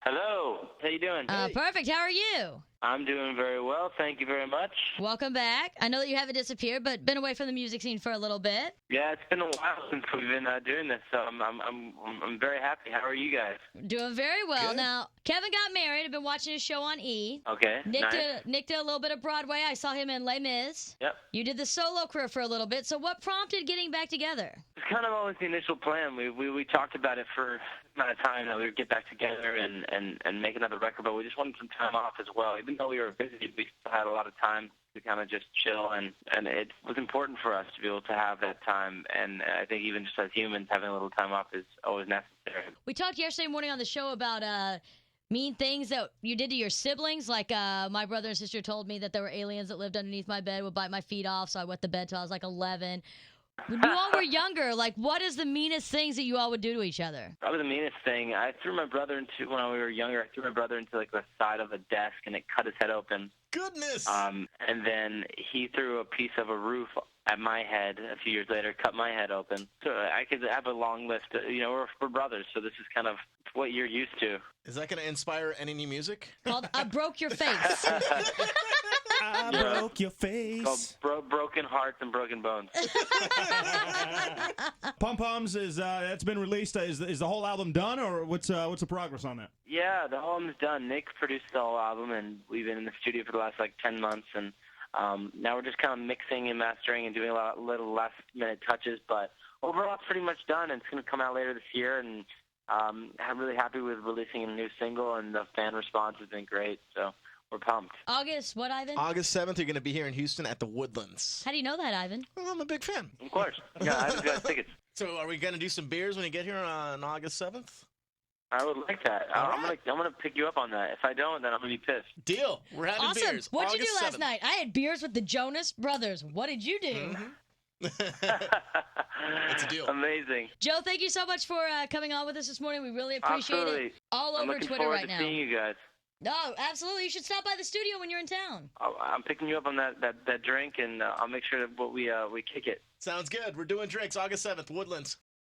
Hello. How you doing? Perfect. How are you? I'm doing very well. Thank you very much. Welcome back. I know that you haven't disappeared, but been away from the music scene for a little bit. Yeah, it's been a while since we've been doing this, so I'm very happy. How are you guys? Doing very well. Good. Now, Kevin got married. I've been watching his show on E. Okay. Nick nice. did a little bit of Broadway. I saw him in Les Mis. Yep. You did the solo career for a little bit. So what prompted getting back together? It's kind of always the initial plan. We talked about it for amount of time that we would get back together and make another record, but we just wanted some time off as well. Even though we were busy, we still had a lot of time to kind of just chill, and it was important for us to be able to have that time. And I think even just as humans, having a little time off is always necessary. We talked yesterday morning on the show about mean things that you did to your siblings. Like my brother and sister told me that there were aliens that lived underneath my bed, would bite my feet off, so I wet the bed till I was like 11. When you all were younger, like, what is the meanest things that you all would do to each other? Probably the meanest thing. I threw my brother into, when we were younger, I threw my brother into like the side of a desk and it cut his head open. Goodness. And then he threw a piece of a roof at my head a few years later, cut my head open. So I could have a long list. We're brothers, so this is kind of what you're used to. Is that going to inspire any new music? Called I Broke Your Face. I broke your face. Called Broken Hearts and Broken Bones. Pom Poms is that's been released. Is the whole album done, or what's the progress on that? Yeah, the whole album's done. Nick produced the whole album, and we've been in the studio for the last 10 months, and now we're just kind of mixing and mastering and doing a lot little last-minute touches, but overall it's pretty much done, and it's going to come out later this year, and I'm really happy with releasing a new single, and the fan response has been great, so we're pumped. August, what, Ivan? August 7th, you're going to be here in Houston at the Woodlands. How do you know that, Ivan? Well, I'm a big fan. Of course. Yeah, I haven't got tickets. So are we going to do some beers when you get here on August 7th? I would like that. I'm gonna pick you up on that. If I don't, then I'm gonna be pissed. Deal. We're having Awesome. beers. What'd you do August last 7th. night? I had beers with the Jonas Brothers. What did you do? It's a deal. Amazing. Joe, thank you so much for coming on with us this morning. We really appreciate Absolutely. it. All I'm over looking Twitter forward right to now. seeing you guys. No, absolutely. You should stop by the studio when you're in town. I'm picking you up on that drink, and I'll make sure that we kick it. Sounds good. We're doing drinks August 7th, Woodlands.